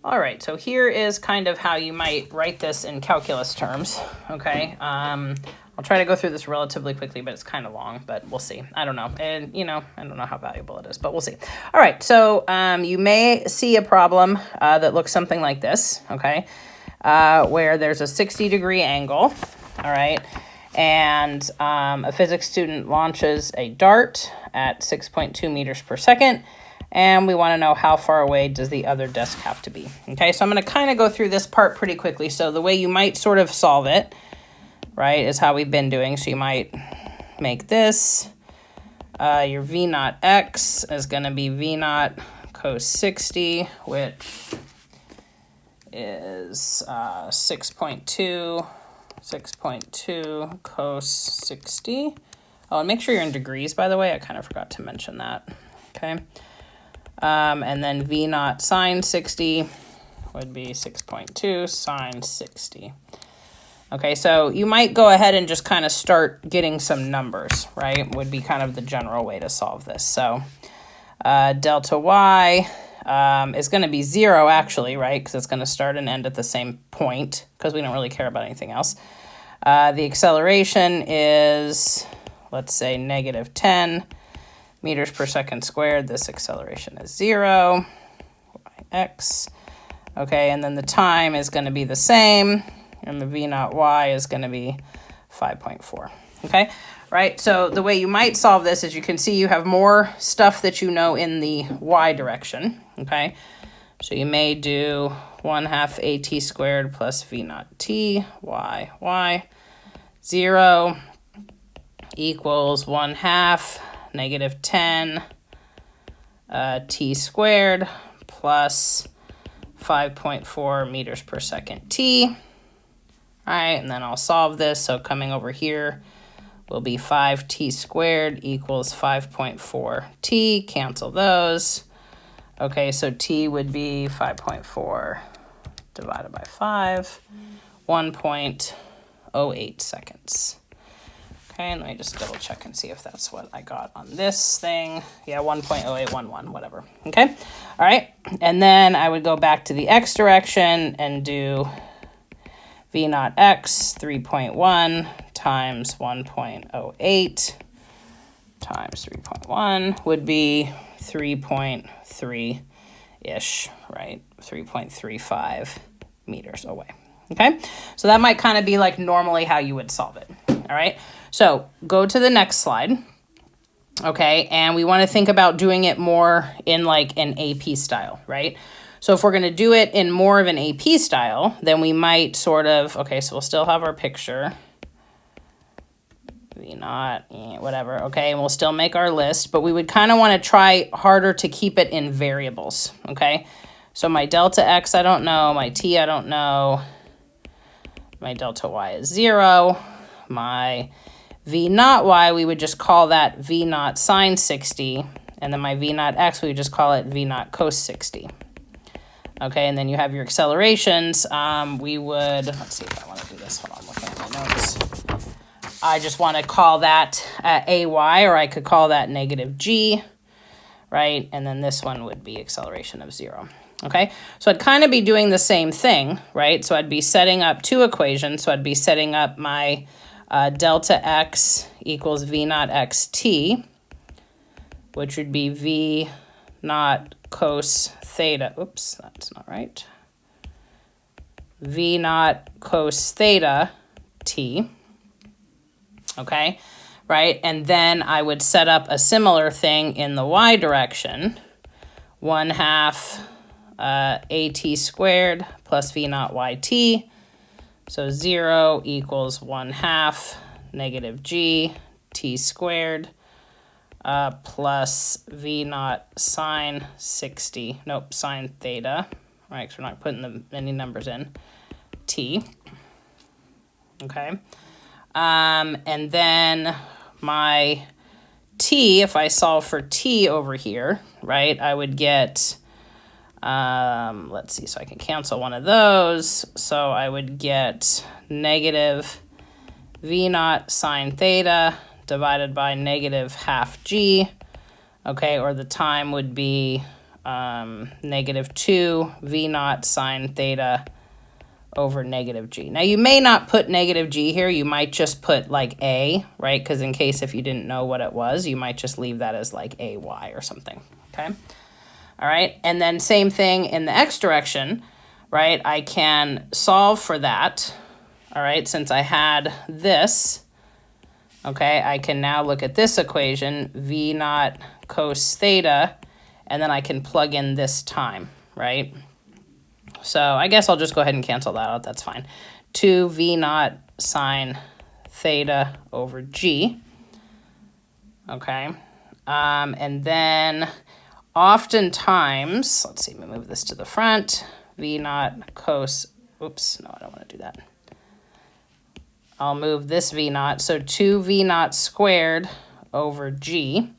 All right, so here is kind of how you might write this in calculus terms, okay? I'll try to go through this relatively quickly, but it's kind of long, but we'll see. I don't know. And, you know, I don't know how valuable it is, but we'll see. All right, so you may see a problem that looks something like this, okay? Where there's a 60-degree angle, all right? And a physics student launches a dart at 6.2 meters per second, and we want to know how far away does the other disc have to be. Okay, so I'm going to kind of go through this part pretty quickly. So the way you might sort of solve it, right, is how we've been doing. So you might make this. Your V naught x is going to be V naught cos 60, which is 6.2 cos 60. Oh, and make sure you're in degrees, by the way. I kind of forgot to mention that. Okay. And then V naught sine 60 would be 6.2 sine 60. Okay, so you might go ahead and just kind of start getting some numbers, right? Would be kind of the general way to solve this. So delta y is going to be 0, actually, right? Because it's going to start and end at the same point, because we don't really care about anything else. The acceleration is, let's say, negative 10 meters per second squared. This acceleration is 0, x. Okay, and then the time is going to be the same, and the V naught y is going to be 5.4. Okay, right? So the way you might solve this is you can see you have more stuff that you know in the y direction. Okay, so you may do 1/2 at squared plus V naught t y 0 equals 1/2 negative 10 t squared plus 5.4 meters per second t. All right, and then I'll solve this. So coming over here will be 5t squared equals 5.4 t. Cancel those. Okay, so t would be 5.4 divided by 5, 1.08 seconds. Okay, and let me just double check and see if that's what I got on this thing. Yeah, 1.0811, whatever. Okay, all right. And then I would go back to the x direction and do V naught x 3.1 times 1.08 times 3.1 would be 3.3-ish, right? 3.35 meters away. Okay, so that might kind of be like normally how you would solve it. All right, so go to the next slide. Okay, and we want to think about doing it more in like an AP style, right? So if we're going to do it in more of an AP style, then we might sort of, okay, so we'll still have our picture. V naught, whatever, okay, and we'll still make our list, but we would kind of want to try harder to keep it in variables, okay? So my delta x, I don't know. My t, I don't know. My delta y is 0. My V naught y, we would just call that V naught sine 60. And then my V naught x, we would just call it V naught cos 60. Okay, and then you have your accelerations. We would, let's see if I want to do this. Hold on, I'm looking at my notes. I just want to call that AY, or I could call that negative G, right? And then this one would be acceleration of 0. Okay, so I'd kind of be doing the same thing, right? So I'd be setting up two equations. So I'd be setting up my delta x equals V naught xt, which would be V naught cos theta. Oops, that's not right. V naught cos theta t. Okay, right? And then I would set up a similar thing in the y direction. 1/2 at squared plus V naught yt. So 0 equals 1/2 negative g t squared plus V naught sine 60. Nope, sine theta. Right, because we're not putting any numbers in. T. Okay. And then my t, if I solve for t over here, right, I would get, let's see, so I can cancel one of those. So I would get negative V naught sine theta divided by negative 1/2 g. Okay, or the time would be negative 2 v naught sine theta over negative g. Now you may not put negative g here, you might just put like a, right? Because in case if you didn't know what it was, you might just leave that as like ay or something, okay? All right, and then same thing in the x direction, right? I can solve for that, all right? Since I had this, okay, I can now look at this equation, v naught cos theta, and then I can plug in this time, right? So I guess I'll just go ahead and cancel that out. That's fine. 2 v naught sine theta over g. Okay. And then oftentimes, let's see, let me move this to the front. V naught cos, oops, no, I don't want to do that. I'll move this v naught. So 2 v naught squared over g.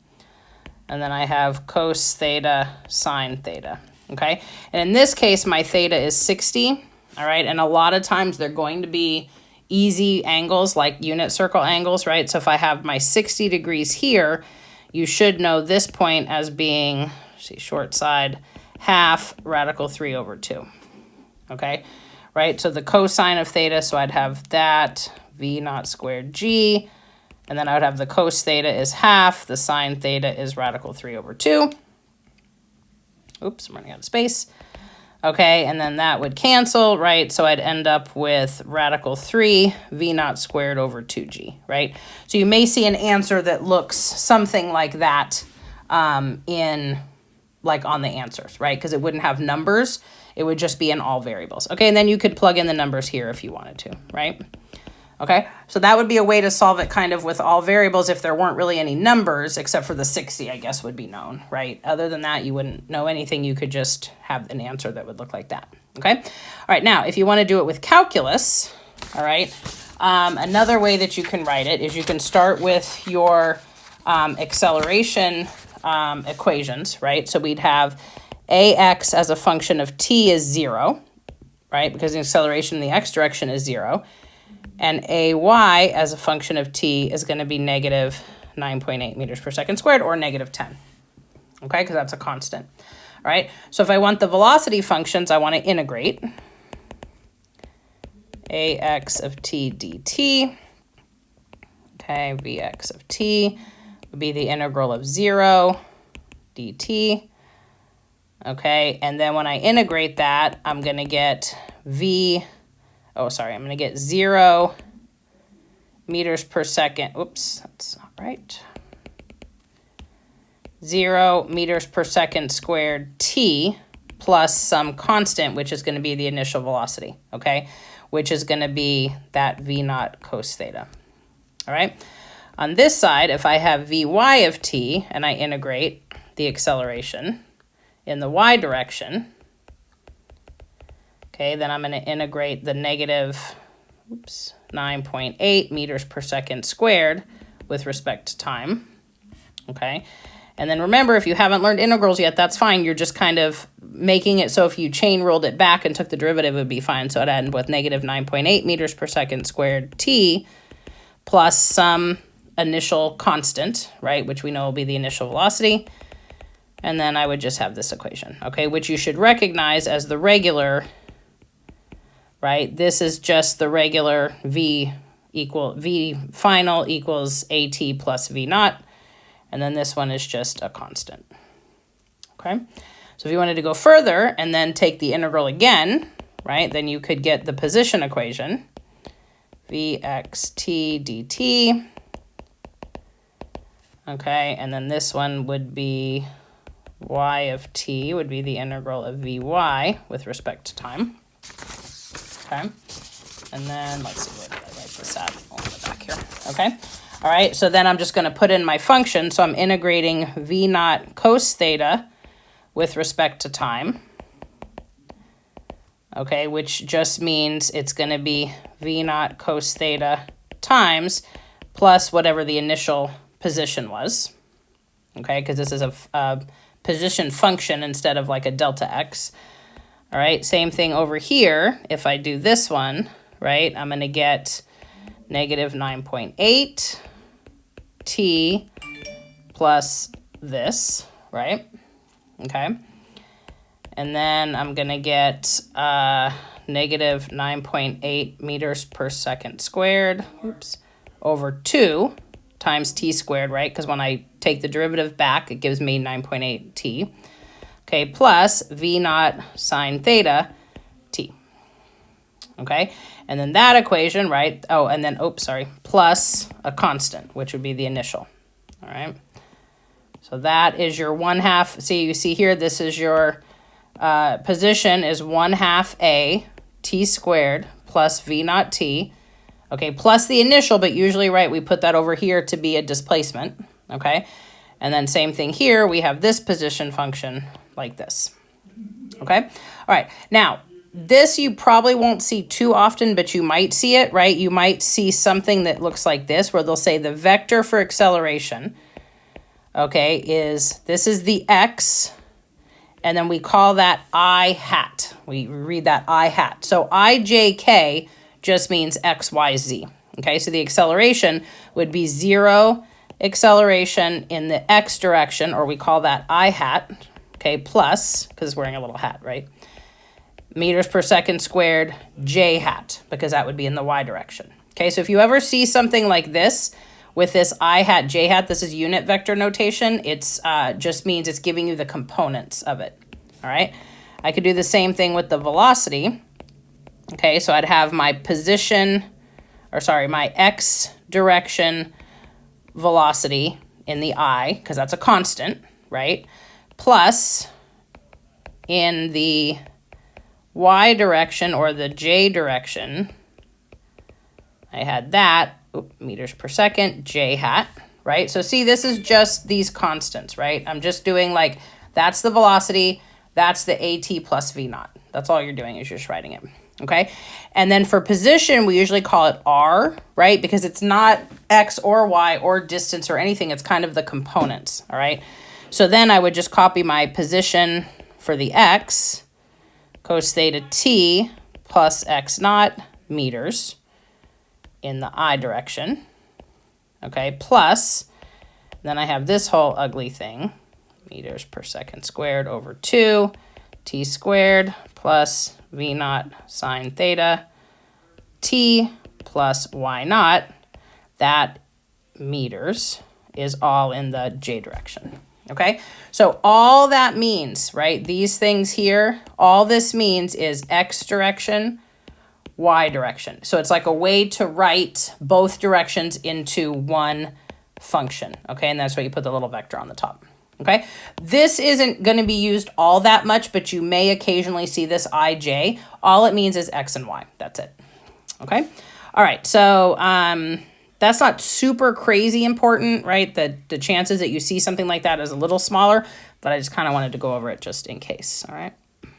And then I have cos theta sine theta. Okay, and in this case, my theta is 60, all right? And a lot of times they're going to be easy angles, like unit circle angles, right? So if I have my 60 degrees here, you should know this point as being, see, short side, half radical 3 over 2, okay? Right, so the cosine of theta, so I'd have that, v naught squared g, and then I would have the cos theta is half, the sine theta is radical 3 over 2. Oops, I'm running out of space. Okay, and then that would cancel, right? So I'd end up with radical 3 v naught squared over 2g, right? So you may see an answer that looks something like that in, like on the answers, right? Because it wouldn't have numbers. It would just be in all variables. Okay, and then you could plug in the numbers here if you wanted to, right? Okay, so that would be a way to solve it kind of with all variables if there weren't really any numbers, except for the 60, I guess, would be known, right? Other than that, you wouldn't know anything. You could just have an answer that would look like that, okay? All right, now, if you want to do it with calculus, all right, another way that you can write it is you can start with your acceleration equations, right? So we'd have ax as a function of t is 0, right? Because the acceleration in the x direction is 0. And ay as a function of t is going to be negative 9.8 meters per second squared, or negative 10, okay, because that's a constant. All right, so if I want the velocity functions, I want to integrate ax of t dt, okay, vx of t would be the integral of 0 dt, okay, and then when I integrate that, I'm going to get I'm going to get 0 meters per second. Oops, that's not right. 0 meters per second squared t plus some constant, which is going to be the initial velocity, okay, which is going to be that v naught cos theta. All right. On this side, if I have vy of t and I integrate the acceleration in the y direction, okay, then I'm going to integrate the negative 9.8 meters per second squared with respect to time, okay? And then remember, if you haven't learned integrals yet, that's fine. You're just kind of making it so if you chain ruled it back and took the derivative, it would be fine. So it'd end with negative 9.8 meters per second squared t plus some initial constant, right, which we know will be the initial velocity. And then I would just have this equation, okay, which you should recognize as the regular, right? This is just the regular v final equals at plus v naught. And then this one is just a constant, okay? So if you wanted to go further and then take the integral again, right, then you could get the position equation, vxt dt, okay? And then this one would be y of t would be the integral of vy with respect to time. Okay, and then let's see, where did I write this at? On the back here. Okay, all right, so then I'm just going to put in my function. So I'm integrating v naught cos theta with respect to time. Okay, which just means it's going to be v naught cos theta times plus whatever the initial position was. Okay, because this is a position function instead of like a delta x. All right, same thing over here. If I do this one, right, I'm going to get negative 9.8 t plus this, right? Okay. And then I'm going to get negative 9.8 meters per second squared, oops, over 2 times t squared, right? Because when I take the derivative back, it gives me 9.8 t. Okay, plus v naught sine theta t. Okay, and then that equation, right? Oh, and then, oops, sorry, plus a constant, which would be the initial. All right. So that is your 1/2. See, you see here, this is your position is 1/2 a t squared plus v naught t. Okay, plus the initial, but usually, right, we put that over here to be a displacement. Okay, and then same thing here, we have this position function like this. Okay, all right. Now, this you probably won't see too often, but you might see it, right? You might see something that looks like this, where they'll say the vector for acceleration, okay, this is the x, and then we call that I hat. We read that I hat. So ijk just means x, y, z. Okay, so the acceleration would be 0 acceleration in the x direction, or we call that I hat, okay, plus, because it's wearing a little hat, right? Meters per second squared j hat, because that would be in the y direction. Okay, so if you ever see something like this with this I hat, j hat, this is unit vector notation. It's just means it's giving you the components of it. All right, I could do the same thing with the velocity. Okay, so I'd have my position, or sorry, my x direction velocity in the I, because that's a constant, right? Plus in the y direction, or the j direction, I had that, meters per second, j hat, right? So see, this is just these constants, right? I'm just doing like, that's the velocity, that's the at plus v naught. That's all you're doing, is you're just writing it, okay? And then for position, we usually call it r, right? Because it's not x or y or distance or anything, it's kind of the components, all right? So then I would just copy my position for the x, cos theta t plus x naught meters in the I direction, okay, plus, then I have this whole ugly thing, meters per second squared over 2 t squared plus v naught sine theta t plus y naught. That meters is all in the j direction. Okay, so all that means, right, these things here, all this means is x direction, y direction. So it's like a way to write both directions into one function, okay? And that's why you put the little vector on the top, okay? This isn't going to be used all that much, but you may occasionally see this ij. All it means is x and y. That's it, okay? All right, so that's not super crazy important, right? The chances that you see something like that is a little smaller, but I just kind of wanted to go over it just in case, all right?